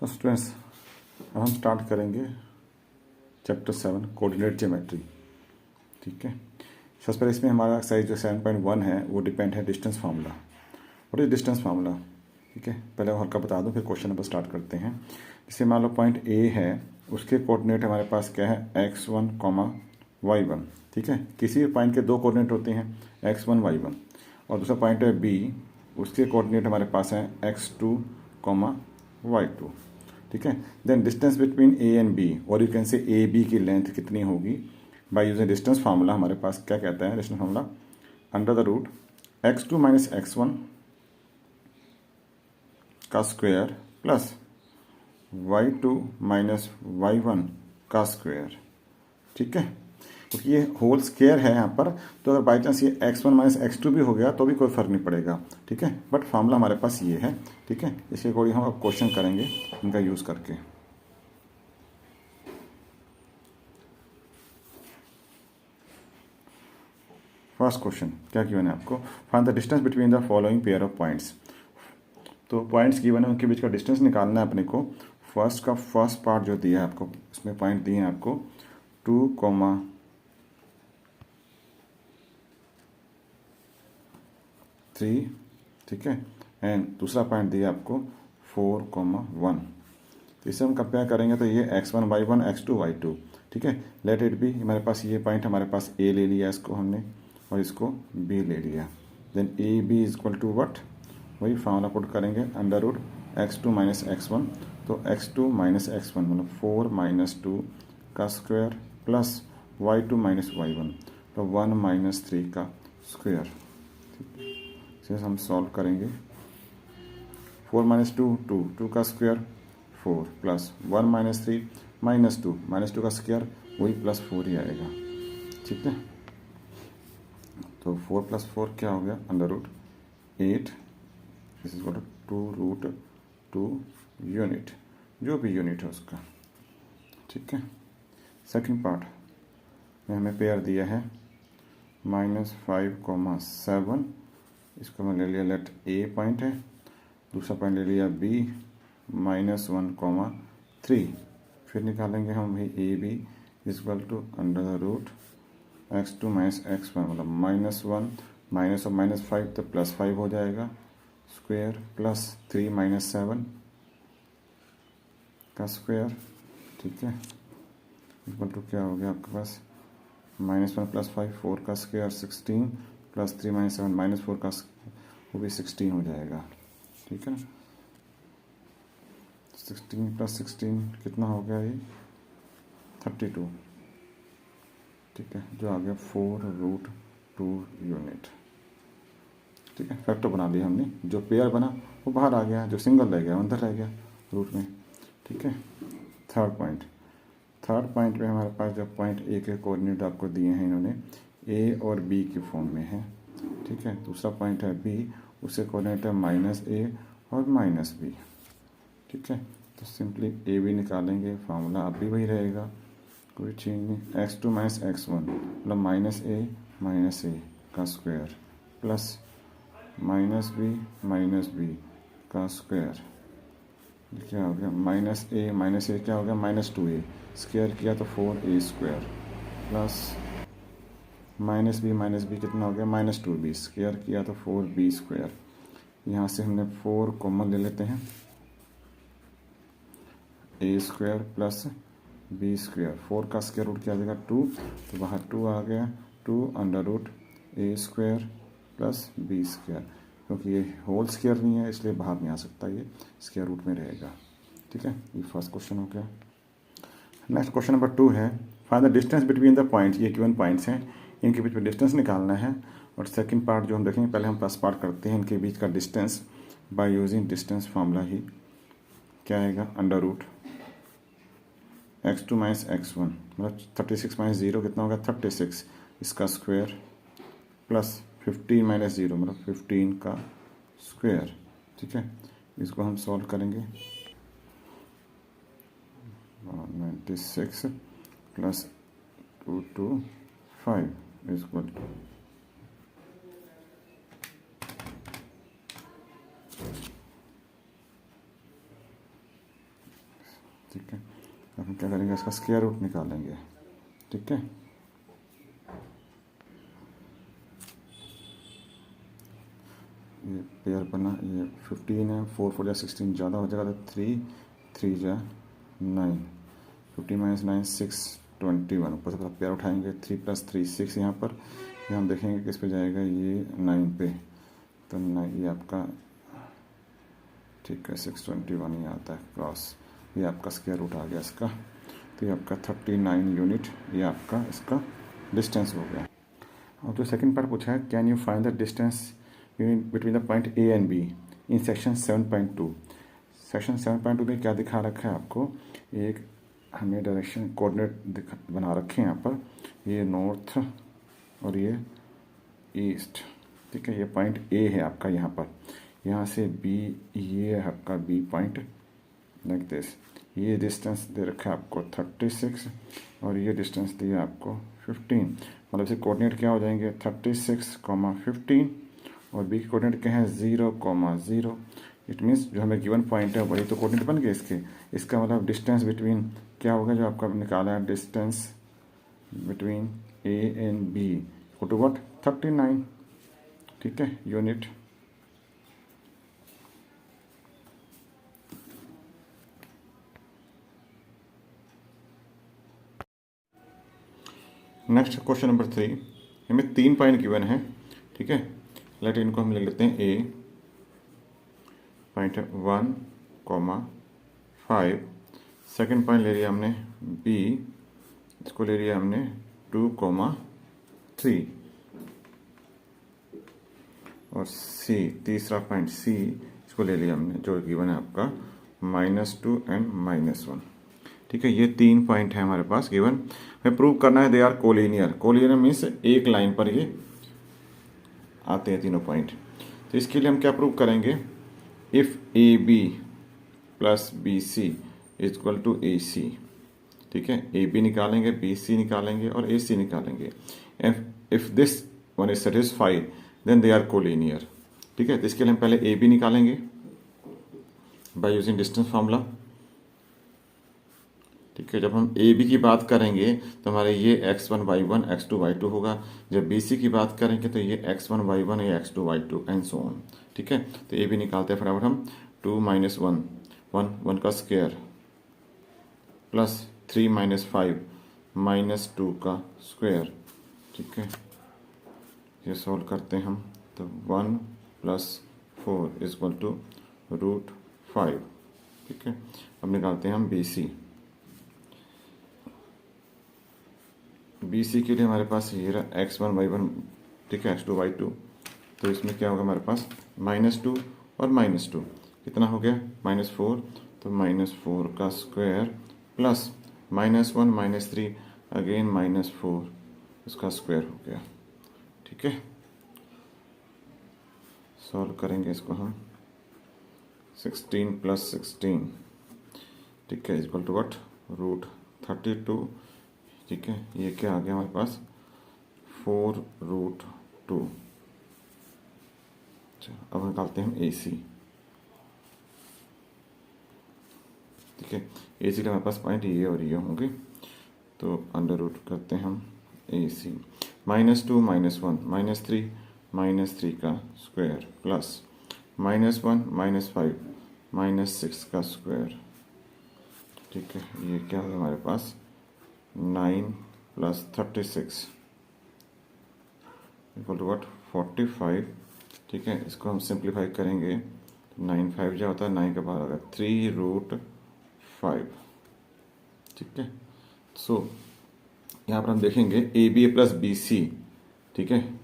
तो स्टूडेंट्स अब हम स्टार्ट करेंगे चैप्टर 7 कोऑर्डिनेट ज्योमेट्री। ठीक है, सबसे पहले इसमें हमारा एक्सरसाइज जो 7.1 है वो डिपेंड है distance formula. What is distance formula? ठीक है, पहले वो हल्का बता दूं फिर क्वेश्चन नंबर स्टार्ट करते हैं। जैसे मान लो पॉइंट ए है, उसके कोऑर्डिनेट हमारे पास क्या है x1, y1। ठीक है, किसी भी पॉइंट के दो कोऑर्डिनेट होते हैं x1, y1, और दूसरा पॉइंट है बी, उसके कोऑर्डिनेट हमारे पास हैं x2, y2। ठीक है, then distance between A and B, और you can say A B की लेंथ कितनी होगी बाय यूजिंग डिस्टेंस फार्मूला। हमारे पास क्या कहता है distance formula? Under the root x2 minus x1 का square plus y2 minus y1 का स्क्वायर। ठीक है, क्योंकि ये होल स्क्वायर है यहाँ पर, तो अगर बाई चांस ये x1 माइनस x2 भी हो गया तो भी कोई फर्क नहीं पड़ेगा। ठीक है, बट फार्मूला हमारे पास ये है। ठीक है, इसके अकॉर्डिंग हम अब क्वेश्चन करेंगे इनका यूज़ करके। फर्स्ट क्वेश्चन क्या गिवन है आपको? Find the distance between the following pair of points. तो पॉइंट्स गिवन है, उनके बीच का डिस्टेंस निकालना है अपने को। फर्स्ट का फर्स्ट पार्ट जो दिया है आपको, इसमें पॉइंट दिए हैं आपको 2, 3। ठीक है, एंड दूसरा पॉइंट दिया आपको 4, 1। तो इसे हम कंपेयर करेंगे तो ये x1, y1, x2, y2। ठीक है, लेट इट बी, हमारे पास ये पॉइंट हमारे पास a ले लिया इसको हमने, और इसको b ले लिया। Then A B is equal to what, वही फार्मूला पुट करेंगे under root x2 minus x1। तो x2 माइनस x1 मतलब 4 माइनस 2 का square plus y2 minus y1 तो 1 माइनस 3 का स्क्वायर। इसे हम सॉल्व करेंगे। 4 माइनस 2 2 का स्क्वायर 4 प्लस 1 माइनस 3 माइनस 2 का स्क्वायर वही प्लस 4 ही आएगा। ठीक है, तो 4 प्लस 4 क्या हो गया under root 8। This is what 2√2 unit, जो भी यूनिट है उसका। ठीक है, सेकंड पार्ट में हमें पेयर दिया है -5, 7। इसको मैं ले लिया लेट ए पॉइंट है, दूसरा पॉइंट ले लिया बी -1, 3। फिर निकालेंगे हम भाई A B equal to under the root x2 minus x1 मतलब -1 माइनस और -5 तो +5 हो जाएगा स्क्वायर प्लस 3 माइनस 7 का स्क्वायर। ठीक है, इक्वल टू क्या हो गया आपके पास -1 प्लस 5 4 का स्क्वायर 16 प्लस 3 माइनस 7 -4 का वो भी 16 हो जाएगा। ठीक है ना, 16 प्लस 16 कितना हो गया ये 32। ठीक है, जो आ गया 4√2 यूनिट। ठीक है, फैक्टर बना लिया हमने, जो पेयर बना वो बाहर आ गया, जो सिंगल रह गया अंदर रह गया रूट में। ठीक है, थर्ड पॉइंट में हमारे पास जो पॉइंट ए के कोऑर्डिनेट आपको दिए हैं इन्होंने ए और बी की फॉर्म में है। ठीक है, दूसरा पॉइंट है बी, उसके कोऑर्डिनेट है -a और -b। ठीक है, तो सिंपली ए बी निकालेंगे, फार्मूला अब भी वही रहेगा, कोई चेंज नहीं। x2 माइनस x1 मतलब -a का स्क्वायर प्लस -b का स्क्वायर। क्या हो गया -a क्या हो गया -2a, स्क्वायर किया तो 4a स्क्वायर प्लस -b कितना हो गया -2b, स्क्वायर किया तो 4b स्क्वायर। यहाँ से हमने 4 कॉमन ले लेते हैं, a square plus b square, 4 का स्क्वायर रूट क्या आ जाएगा 2, तो बाहर 2 आ गया, 2 under root a square plus b square. क्योंकि ये होल स्क्वायर नहीं है इसलिए बाहर नहीं आ सकता, ये स्क्वायर रूट में रहेगा। ठीक है, ये फर्स्ट क्वेश्चन हो गया। नेक्स्ट क्वेश्चन नंबर 2 है find the distance between the points. ये गिवन पॉइंट्स हैं, इनके बीच में डिस्टेंस निकालना है। और सेकंड पार्ट जो हम देखेंगे, पहले हम फर्स्ट पार्ट करते हैं इनके बीच का distance by using distance formula ही। क्या आएगा under root x2 minus x1 मतलब 36 माइनस 0 कितना होगा 36, इसका स्क्वायर प्लस 15 माइनस 0 मतलब 15 का स्क्वायर। ठीक है, इसको हम सॉल्व करेंगे। 96 प्लस 225 इक्वल टू ठीक है, अब हम क्या करेंगे, इसका स्क्वायर रूट निकालेंगे। ठीक है, ये पेयर बना, ये 15 है, 4 4 जा 16 ज़्यादा हो जाएगा तो 3 3 जा 9, 15 माइनस 9 6 21, ऊपर से पेयर उठाएंगे 3 + 3 6, यहाँ पर ये हम देखेंगे किस पे जाएगा, ये 9 पे, तो 9 ये आपका, ठीक है 621 ही आता है क्रॉस, ये आपका स्क्वायर रूट आ गया इसका, तो ये आपका 39 यूनिट ये आपका इसका डिस्टेंस हो गया। और जो सेकंड पार्ट पूछा है, can you find the distance between the point A and be in section 7.2। Section 7.2 में क्या दिखा रखा है आपको, एक हमें डायरेक्शन कोऑर्डिनेट बना रखे हैं यहाँ पर, ये नॉर्थ और ये ईस्ट। ठीक है, ये पॉइंट ए है आपका यहाँ पर, यहाँ से बी, ये है आपका बी पॉइंट लाइक दिस, ये डिस्टेंस दे रखा है आपको 36 और ये डिस्टेंस दिया आपको 15, मतलब इसे कोऑर्डिनेट क्या हो जाएंगे 36, 15 और बी की कोऑर्डिनेट क्या है 0, 0। इट मीन्स जो हमें गिवन पॉइंट है वही तो कोऑर्डिनेट बन गए इसके, इसका मतलब डिस्टेंस बिटवीन क्या होगा, जो आपका निकाला है distance between A and B equal to what 39। ठीक है, यूनिट। नेक्स्ट क्वेश्चन नंबर 3, हमें 3 पॉइंट गिवन है। ठीक है, लेट इनको हम लिख लेते हैं, ए पॉइंट 1,5, सेकेंड पॉइंट ले लिया हमने बी, इसको ले लिया हमने 2,3 और सी, तीसरा पॉइंट सी, इसको ले लिया हमने जो गिवन है आपका -2 एंड -1। ठीक है, ये 3 पॉइंट है हमारे पास गिवन, हमें प्रूव करना है they are collinear. Collinear means एक लाइन पर ये आते हैं तीनों पॉइंट। तो इसके लिए हम क्या प्रूव करेंगे, if A B plus B C equal to A C. ठीक है, ए बी निकालेंगे, बी सी निकालेंगे और ए सी निकालेंगे। If this one is satisfied then they are collinear. ठीक है, तो इसके लिए हम पहले ए बी निकालेंगे बाय यूजिंग डिस्टेंस फार्मूला। ठीक है, जब हम ए बी की बात करेंगे तो हमारे ये x1 y1 x2 y2 होगा, जब बी सी की बात करेंगे तो ये x1 y1 ये x2 y2 and so on. ठीक है, तो ए बी निकालते हैं फटाफट हम, 2 - 1 1 का स्क्वायर प्लस 3 - 5 -2 का स्क्वायर। ठीक है, ये सॉल्व करते हैं हम, तो 1 + 4 = √5। ठीक है, अब निकालते हैं हम बी सी। बी सी के लिए हमारे पास ये रहा x1 y1, ठीक है x2 y2, तो इसमें क्या होगा हमारे पास -2 और -2 कितना हो गया -4, तो -4 का स्क्वायर प्लस -1 -3 अगेन -4 इसका स्क्वायर हो गया। ठीक है, सॉल्व करेंगे इसको हम, 16 + 16, ठीक है इक्वल टू व्हाट √32। ठीक है, ये क्या आ गया हमारे पास 4√2। अब निकालते हैं हम ए सी। ठीक है, ए सी का हमारे पास पॉइंट ये और ये होंगे, तो √ करते हैं हम ए सी, -2 - 1 -3 -3 का स्क्वायर प्लस -1 -5 -6 का स्क्वायर। ठीक है, ये क्या होगा हमारे पास 9 + 36 इक्वल टू व्हाट 45। ठीक है, इसको हम सिंप्लीफाई करेंगे, 9 5 जो होता है 9 के बाद होगा 3√5। ठीक है, सो यहाँ पर हम देखेंगे A B plus B C. ठीक है,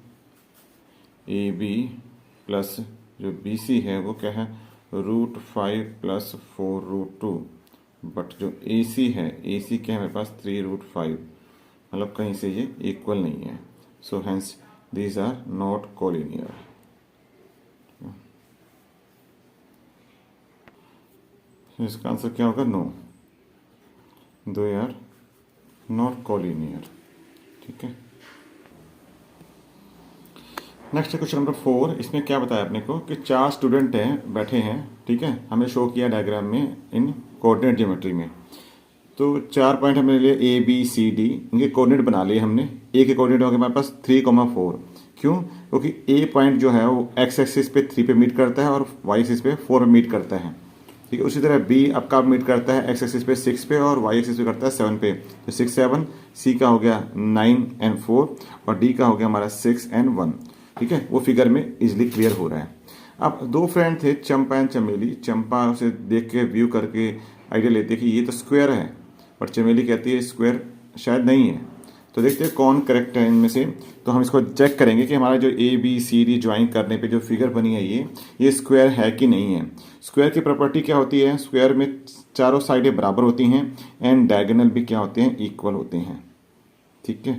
ए बी प्लस जो बी सी है वो क्या है √5 + 4√2, बट जो ए सी है, ए सी क्या है मेरे पास 3√5, मतलब कहीं से ये इक्वल नहीं है, so hence these are not collinear. इसका आंसर क्या होगा no, they are not collinear. ठीक है, नेक्स्ट क्वेश्चन नंबर 4, इसमें क्या बताया अपने को कि 4 स्टूडेंट हैं बैठे हैं। ठीक है, हमें शो किया डायग्राम में इन कोऑर्डिनेट ज्योमेट्री में तो 4 पॉइंट हमने लिए A B C D, इनके कोऑर्डिनेट बना लिए हमने। A के कोऑर्डिनेट हो गए हमारे पास 3,4। क्यों? क्योंकि A पॉइंट जो है वो x एक्सिस पे 3 पे मीट करता है और y एक्सिस पे 4 पे मीट करता है। ठीक है, उसी तरह B आपका मीट करता है x एक्सिस पे 6 पे और y एक्सिस पे करता है 7 पे। तो 6 7, C का हो गया 9 and 4 और D का हो गया हमारा 6 and 1। ठीक है, वो फिगर में इजिली क्लियर हो रहा है। अब दो फ्रेंड थे चंपा एंड चमेली। चंपा उसे देख के व्यू करके आइडिया लेते कि ये तो स्क्वायर है, और चमेली कहती है स्क्वायर शायद नहीं है। तो देखते हैं कौन करेक्ट है इनमें से। तो हम इसको चेक करेंगे कि हमारा जो A B C D join करने पे जो फिगर बनी है ये स्क्वायर है कि नहीं है। स्क्वायर की प्रॉपर्टी क्या होती है? स्क्वायर में चारों साइडें बराबर होती हैं एंड डायगोनल भी क्या होते हैं? इक्वल होते हैं। ठीक है,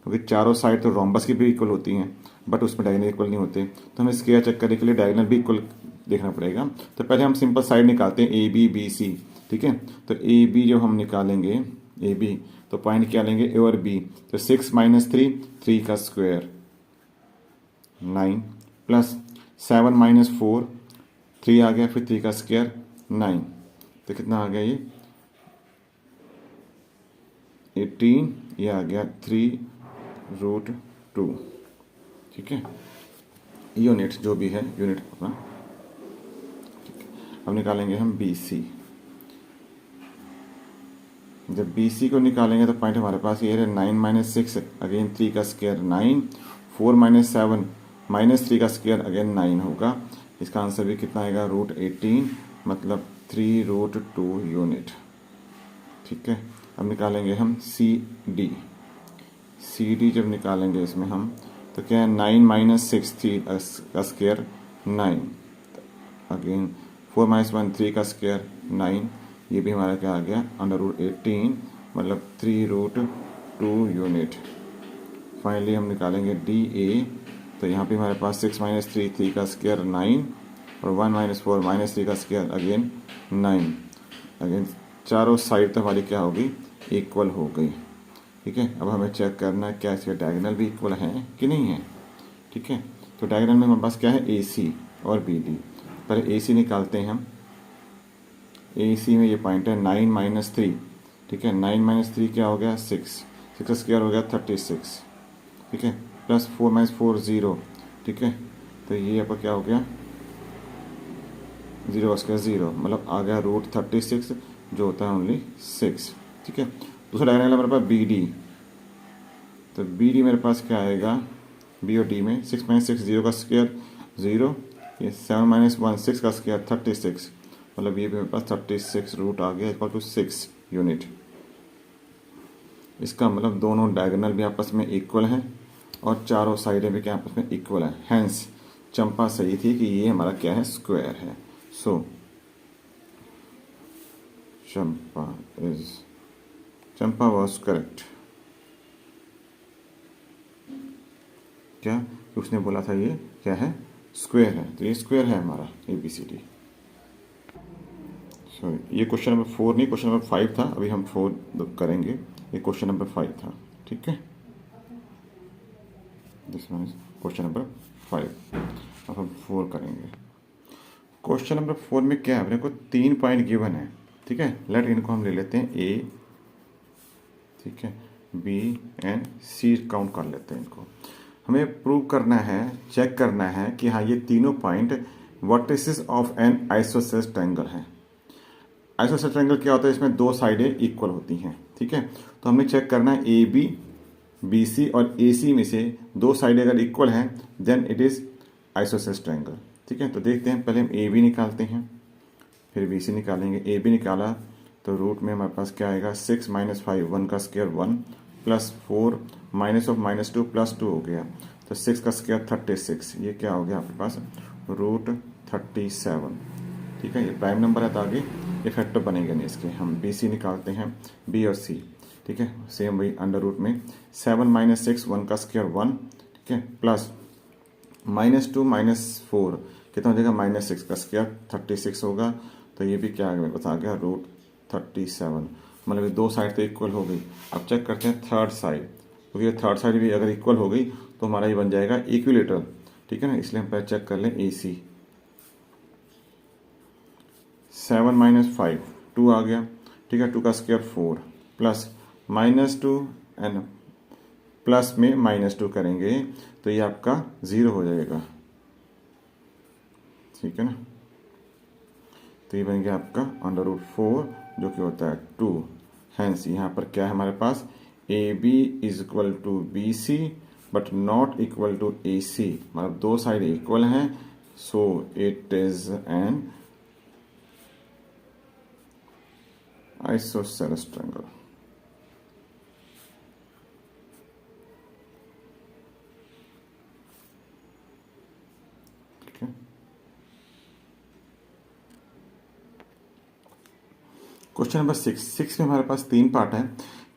क्योंकि चारों साइड तो रोम्बस की भी इक्वल होती हैं, बट उसमें डायगोनल इक्वल नहीं होते। तो हमें स्क्वायर चेक करने के लिए डायगोनल भी इक्वल देखना पड़ेगा। तो पहले हम सिंपल साइड निकालते हैं ए बी बी सी। ठीक है, तो ए बी जब हम निकालेंगे ए बी तो पॉइंट क्या लेंगे? ए और बी। तो 6 - 3, 3 का स्क्वायर 9 प्लस 7 - 4, 3 आ गया, फिर 3 का स्क्वायर 9। तो कितना आ गया ये? 18। ये आ गया 3√2। ठीक है, यूनिट जो भी है यूनिट अपना। ठीक है, अब निकालेंगे हम बी सी। जब बी सी को निकालेंगे तो पॉइंट हमारे पास ये है 9 - 6 अगेन 3 का स्क्वायर 9, 4 - 7 -3 का स्क्वायर अगेन 9 होगा। इसका आंसर भी कितना आएगा? √18, मतलब 3√2 यूनिट। ठीक है, अब निकालेंगे हम सी डी। सी डी जब निकालेंगे इसमें हम तो क्या है? 9 - 6 3 का स्क्वायर 9, अगेन 4 - 1 3 का स्क्वायर 9। ये भी हमारा क्या आ गया? √18, मतलब 3√2 यूनिट। फाइनली हम निकालेंगे डी ए। तो यहाँ पे हमारे पास 6 - 3 3 का स्क्वायर 9 और 1 - 4 -3 का स्क्वायर अगेन 9। अगेन चारों साइड तो हमारी क्या होगी? इक्वल हो गई। ठीक है, अब हमें चेक करना है क्या इसके डायगोनल भी इक्वल हैं कि नहीं है। ठीक है, तो डायगोनल में हमारे पास क्या है? ए सी और बी डी। पहले ए सी निकालते हैं हम। ए सी में ये पॉइंट है 9 - 3। ठीक है, 9 - 3 क्या हो गया? 6। 6 का स्क्वायर हो गया 36। ठीक है, प्लस 4 - 4 0। ठीक है, तो ये आपका क्या हो गया? 0 का स्क्वायर 0, मतलब आ गया √36 जो होता है ओनली 6। ठीक है, दूसरा डायगोनल हमारे पास बी डी। तो बी डी मेरे पास क्या आएगा? बी और डी में 6 - 6 0 का स्क्वायर 0, ये 7 - 1 6 का स्क्वायर 36, मतलब ये भी मेरे पास 36 रूट आ गया इक्वल टू 6 यूनिट। इसका मतलब दोनों डायगोनल भी आपस में इक्वल हैं और चारों साइडें भी क्या आपस में इक्वल है। हैंस चंपा सही थी कि ये हमारा क्या है? स्क्वायर है। सो चंपा वॉज करेक्ट। क्या? उसने बोला था ये क्या है? स्क्वायर है। तो ये स्क्वायर है हमारा ABCD। सो ये क्वेश्चन नंबर 4 नहीं, क्वेश्चन नंबर 5 था। अभी हम 4 करेंगे। ये क्वेश्चन नंबर 5 था। ठीक है, this one is question number 5। अब हम 4 करेंगे। क्वेश्चन नंबर 4 में क्या है? अपने को 3 पॉइंट गिवन है। ठीक है, लेट इनको हम ले लेते हैं A, ठीक है, B एंड C काउंट कर लेते हैं इनको। हमें प्रूव करना है, चेक करना है कि हाँ ये तीनों point vertices of N isosceles triangle है। आइसोसेलेस ट्रायंगल क्या होता है? इसमें दो साइडें इक्वल होती हैं। ठीक है, तो हमने चेक करना है ए बी, बी सी और ए सी में से दो साइडें अगर इक्वल हैं then it is isosceles triangle. ठीक है, तो देखते हैं। पहले हम ए बी निकालते हैं, फिर बी सी निकालेंगे। ए बी निकाला तो रूट में हमारे पास क्या आएगा? 6 - 5 1 का स्क्वायर 1 प्लस 4 -2 प्लस 2 हो गया, तो 6 का स्क्वायर 36। ये क्या हो गया आपके पास? √37। ठीक है, ये प्राइम नंबर है तो आगे इफेक्टिव बनेंगे नहीं इसके। हम बी सी निकालते हैं, बी और सी। ठीक है, सेम वही अंडर रूट में 7 - 6 1 का स्क्वायर 1, ठीक है, प्लस -2 - 4 कितना हो जाएगा? -6 का स्क्वायर 36 होगा। तो ये भी क्या मेरे पास आ गया? √37, मतलब ये दो साइड तो इक्वल हो गई। अब चेक करते हैं थर्ड साइड, क्योंकि ये थर्ड साइड भी अगर इक्वल हो गई तो हमारा ये बन जाएगा इक्विलेटरल। ठीक है ना, इसलिए हम पहले चेक कर लें ए सी। 7 - 5 2 आ गया, ठीक है, 2 का स्क्वायर 4 प्लस -2 एंड प्लस में -2 करेंगे तो ये आपका 0 हो जाएगा, ठीक है ना। तो ये बन गया आपका √4 जो कि होता है 2। हैंस यहाँ पर क्या है हमारे पास, A B is equal to B C but not equal to A C, मतलब दो साइड इक्वल हैं, so it is an isosceles triangle. ठीक है, क्वेश्चन नंबर 6 में हमारे पास 3 पार्ट है,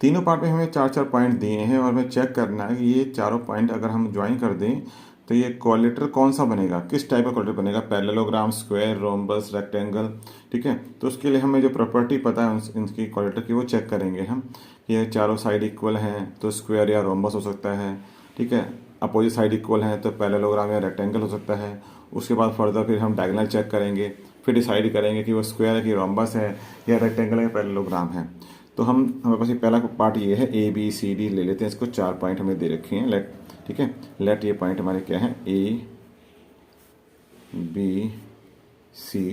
तीनों पार्ट में हमें 4-4 पॉइंट दिए हैं और हमें चेक करना है कि ये चारों पॉइंट अगर हम ज्वाइन कर दें तो ये क्वाड्रिलेटरल कौन सा बनेगा, किस टाइप का क्वाड्रिलेटरल बनेगा, पैरेललोग्राम, स्क्वायर, रोम्बस, रेक्टेंगल। ठीक है, तो उसके लिए हमें जो प्रॉपर्टी पता है इनकी क्वाड्रिलेटर की वो चेक करेंगे हम, ये चारों साइड इक्वल हैं तो स्क्वायर या रोम्बस हो सकता है। ठीक है, अपोजिट साइड इक्वल हैं तो पैरेललोग्राम या रेक्टेंगल हो सकता है। उसके बाद फर्दर फिर हम डायगोनल चेक करेंगे, फिर डिसाइड करेंगे कि वो स्क्वायर है कि रोम्बस है या रेक्टेंगल या पैरेललोग्राम है। तो हमारे पास ये पहला पार्ट ये है, ए बी सी डी ले लेते हैं इसको, 4 पॉइंट हमें दे रखे हैं, लेट। ठीक है, लेट ये पॉइंट हमारे क्या है, A B C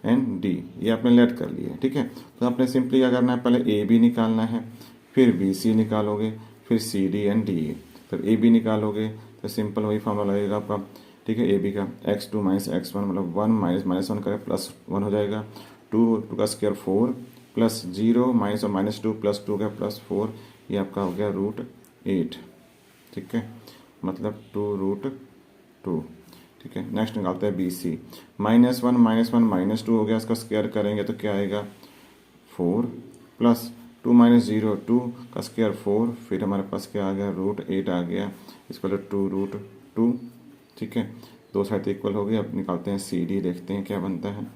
and D, ये आपने लेट कर लिया। ठीक है, तो आपने सिंपली क्या करना है, पहले ए बी निकालना है, फिर बी सी निकालोगे, फिर सी डी एंड डी। फिर ए बी निकालोगे तो सिंपल वही फॉर्मूला लगेगा आपका। ठीक है, ए बी का x2 माइनस x1 मतलब 1 माइनस -1 का +1 हो जाएगा, 2 का स्क्वायर 4 प्लस 0 माइनस और -2 प्लस 2 का +4, ये आपका हो गया √8। ठीक है, मतलब 2√2। ठीक है, नेक्स्ट निकालते हैं बी सी, -1 -2 हो गया, इसका स्क्वायर करेंगे तो क्या आएगा 4 प्लस 2 माइनस 0 2 का स्क्वायर 4, फिर हमारे पास क्या आ गया √8 आ गया, इसको 2√2। ठीक है, दो साइड इक्वल हो गई। अब निकालते हैं सी डी, देखते हैं क्या बनता है।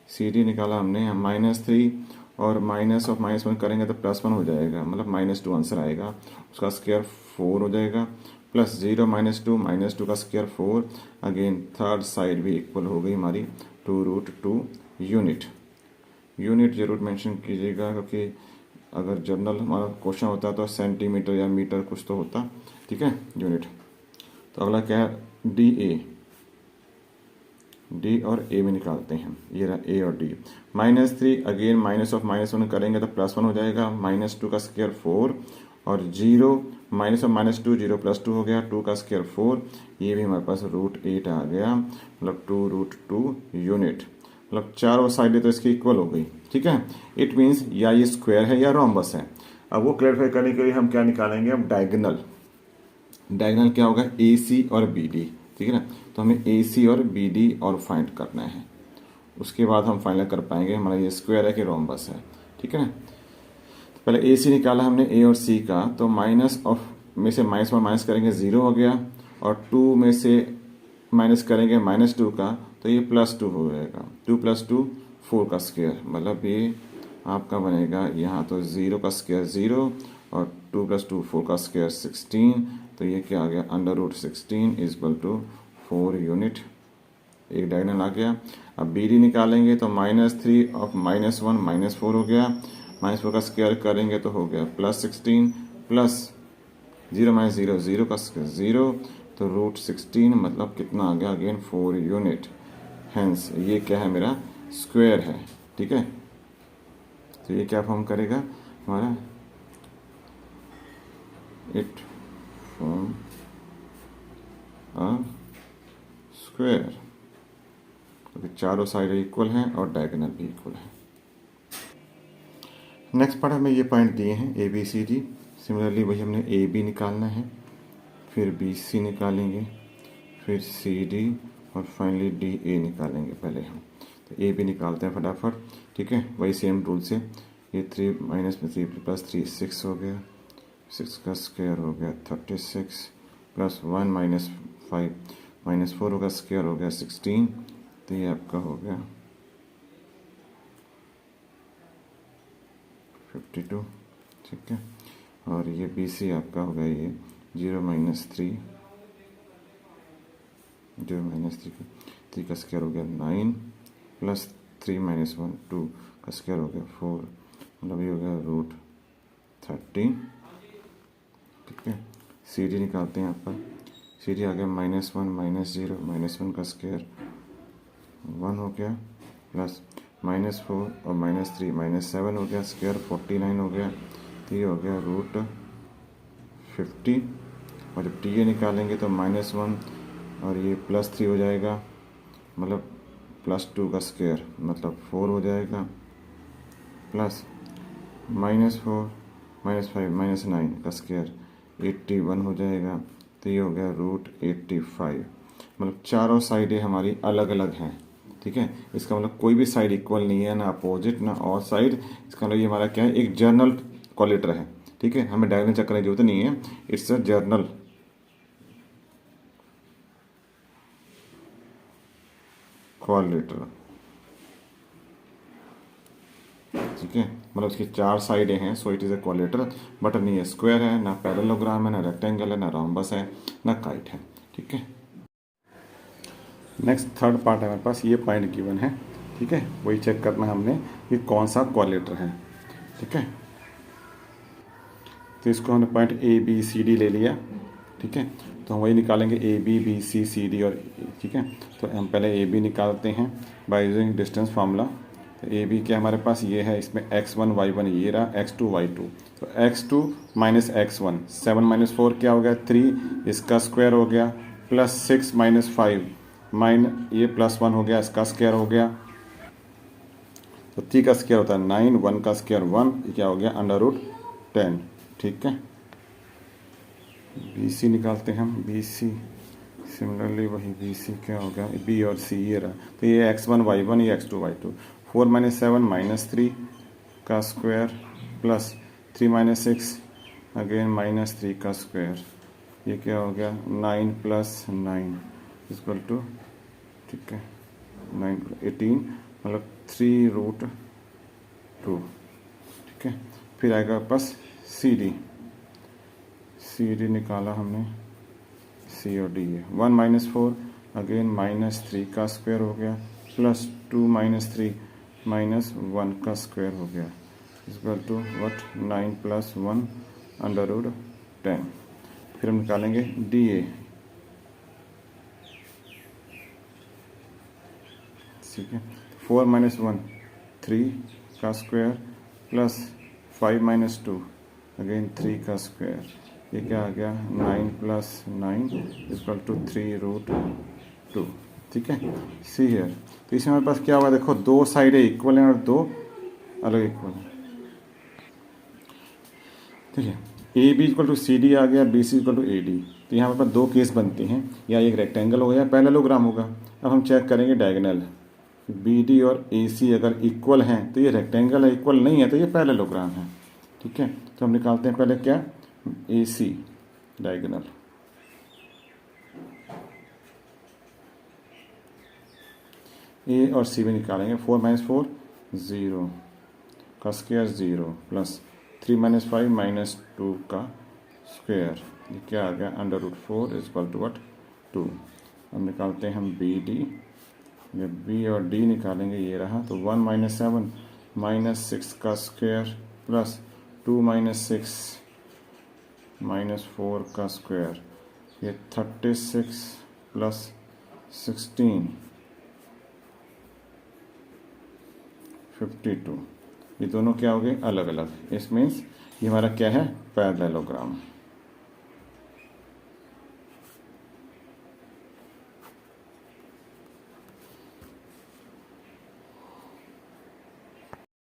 सी डी निकाला हमने, -3 और माइनस ऑफ -1 करेंगे तो +1 हो जाएगा, मतलब -2 आंसर आएगा, उसका स्क्वायर 4 हो जाएगा, प्लस 0 -2 का स्क्वायर 4, अगेन थर्ड साइड भी इक्वल हो गई हमारी 2√2 यूनिट। यूनिट जरूर मेंशन कीजिएगा क्योंकि अगर जनरल हमारा क्वेश्चन होता तो सेंटीमीटर या मीटर कुछ तो होता। ठीक है, यूनिट। तो अगला क्या है, डी और ए में निकालते हैं, ये रहा ए और डी। -3 अगेन माइनस ऑफ -1 करेंगे तो +1 हो जाएगा, -2 का स्क्वायर 4 और 0 माइनस ऑफ -2 0 + 2 हो गया, 2 का स्क्वायर 4, ये भी हमारे पास √8 आ गया, मतलब 2√2 यूनिट, मतलब चारों साइडें तो इसकी इक्वल हो गई। ठीक है, इट मीन्स या ये स्क्वायर है या रोम्बस है। अब वो क्लैरिफाई करने के लिए हम क्या निकालेंगे, अब डायगोनल। डायगोनल क्या होगा, ए सी और बी डी। ठीक है ना, तो हमें ए सी और बी डी और फाइंड करना है, उसके बाद हम फाइनल कर पाएंगे हमारा ये स्क्वायर है कि रोम्बस है। ठीक है ना, तो पहले ए सी निकाला हमने ए और सी का, तो माइनस ऑफ में से -1 माइनस करेंगे 0 हो गया, और 2 में से माइनस करेंगे -2 का तो ये +2 हो जाएगा, 2 + 2 4 का स्क्वायर, मतलब ये आपका बनेगा यहाँ तो 0 का स्क्वायर 0 और 2 + 2 4 का स्क्वायर 16, तो ये क्या आ गया √16 = 4 यूनिट। एक डायगोनल आ गया। अब बी डी निकालेंगे तो -3 ऑफ -1 -4 हो गया, -4 का स्क्वायर करेंगे तो हो गया +16 प्लस 0 - 0 0 का स्क्वायर 0, तो √16 मतलब कितना आ गया, अगेन 4 यूनिट। हेंस ये क्या है, मेरा स्क्वायर है। ठीक है, तो ये क्या फॉर्म करेगा हमारा, इट फॉर्म अ स्क्वायर, क्योंकि चारों साइड इक्वल हैं और डायगोनल भी इक्वल है। नेक्स्ट पार्ट हमें ये पॉइंट दिए हैं A B C D, similarly वही हमने ए बी निकालना है, फिर बी सी निकालेंगे, फिर सी डी और फाइनली डी ए निकालेंगे पहले हम। तो ए बी निकालते हैं फटाफट। ठीक है, वही सेम रूल से, ये 3 - 3 + 3 6 हो गया, 6 का स्क्वायर हो गया 36 प्लस 1 - 5 - 4 का स्क्वायर हो गया 16, तो ये आपका हो गया 52। ठीक है, और ये बी सी आपका हो गया ये 0 - 3 का स्क्वायर हो गया 9 प्लस 3 - 1 2 का स्क्वायर हो गया 4 मतलब ये हो गया √13, ठीक है। सी डी निकालते हैं यहाँ पर, सी डी आ गया -1 -0 -1 का स्क्वायर 1 हो गया, प्लस -4 और -3 -7 हो गया, स्क्वायर 49 हो गया, तो ये हो गया √50। और जब टी ए निकालेंगे तो -1 और ये +3 हो जाएगा, मतलब +2 का स्क्वायर मतलब 4 हो जाएगा, प्लस -4 -5 -9 का स्क्वायर 81 हो जाएगा, तो ये हो गया √85। मतलब चारों साइडें हमारी अलग अलग हैं, ठीक है। इसका मतलब कोई भी साइड इक्वल नहीं है, ना अपोजिट ना और साइड। इसका मतलब ये हमारा क्या है, एक जर्नल क्वालिटर है, ठीक है। हमें डायगोनल चेक करने की जरूरत नहीं है, इट्स अ जर्नल क्वालिटर, ठीक है। मतलब इसकी 4 साइडें हैं, so it is a quadrilateral. But नहीं है स्क्वायर है, ना पैरेललोग्राम है, ना रेक्टेंगल है, ना रोम्बस है, ना काइट है, ठीक है। नेक्स्ट थर्ड पार्ट है हमारे पास, ये पॉइंट गिवन है, ठीक है। वही चेक करना है हमने कि कौन सा क्वालिटर है, ठीक है। तो इसको हमने point A B C D ले लिया, ठीक है। तो हम वही निकालेंगे A B B C C D और, ठीक है। तो हम पहले ए बी निकालते हैं बाय यूजिंग डिस्टेंस फार्मूला। तो ए बी क्या हमारे पास ये है, इसमें x1 y1 ये रहा, x2 y2। तो x2 माइनस x1, 7 - 4 क्या हो गया 3, इसका स्क्वायर हो गया, +6 - 5 ये +1 हो गया, इसका स्क्वायर हो गया। तो 3 का स्क्वायर होता है 9, 1 का स्क्वायर 1, ये क्या हो गया √10, ठीक है। बी सी निकालते हैं हम, बी सी सिमिलरली वही बी सी क्या हो गया, बी और सी ये रहा। तो ये x1 y1, ये x2 y2, 4 - 7 -3 का स्क्वायर, प्लस 3 - 6 अगेन -3 का स्क्वायर, ये क्या हो गया 9 + 9 इक्वल टू, ठीक है, 9 18, मतलब 3√2, ठीक है। फिर आएगा पास सी डी निकाला हमने, सी और डी है 1 - 4 अगेन -3 का स्क्वायर हो गया, प्लस 2 - 3 -1 का स्क्वायर हो गया, इक्वल टू वट 9 + 1 √10। फिर हम निकालेंगे डी ए, ठीक है। 4 - 1 3 का स्क्वायर, प्लस 5 - 2 अगेन 3 का स्क्वायर, ये क्या आ गया 9 + 9 इक्वल टू 3√2, ठीक है। सी है, तो इसमें हमारे पास क्या होगा, देखो दो साइडें इक्वल हैं और दो अलग इक्वल हैं, ठीक है। A B equal to C D आ गया, B C equal to A D. तो यहाँ पर दो केस बनते हैं, या एक रेक्टेंगल होगा या पैरेललोग्राम होगा। अब हम चेक करेंगे डायगोनल, बी डी और ए सी अगर इक्वल हैं तो ये रेक्टेंगल है, इक्वल नहीं है तो ये पैरेललोग्राम है, ठीक है। तो हम निकालते हैं पहले क्या, ए सी डायगोनल, ए और सी भी निकालेंगे। 4 - 4 0 का स्क्वायर 0, प्लस 3 - 5 -2 का स्क्वायर, ये क्या आ गया √4 इक्वल टू वट 2। अब निकालते हैं हम बी डी, जब बी और डी निकालेंगे ये रहा, तो 1 - 7 -6 का स्क्वायर, प्लस 2 - 6 -4 का स्क्वायर, ये 36 + 16 52। ये दोनों क्या हो गए अलग अलग, इस मीन्स ये हमारा क्या है पैरेललोग्राम।